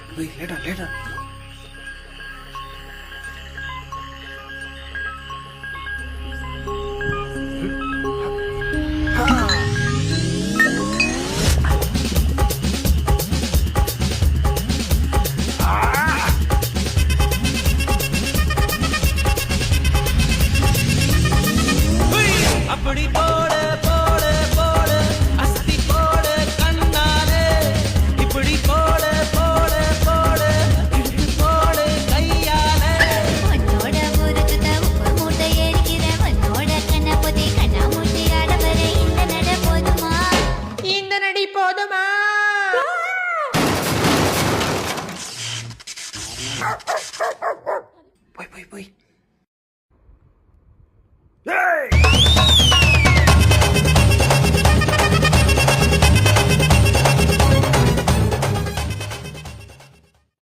போய் லேட்டா லேட்டா. அப்படி போடு போடு போடு அஸ்தி போடு கண்ணாலே இப்படி போடு போடு போடு இப்படி போடு கையாலே உன்னோட ஊருக்கு உப்பு மூட்டை ஏறிக்கிறேன் உன்னோட கண்ணாபதி கண்ணாமூட்டி ஆடவர இந்த நட போதுமா இந்த நடி போதுமா? போய் போய் போய். ஏய்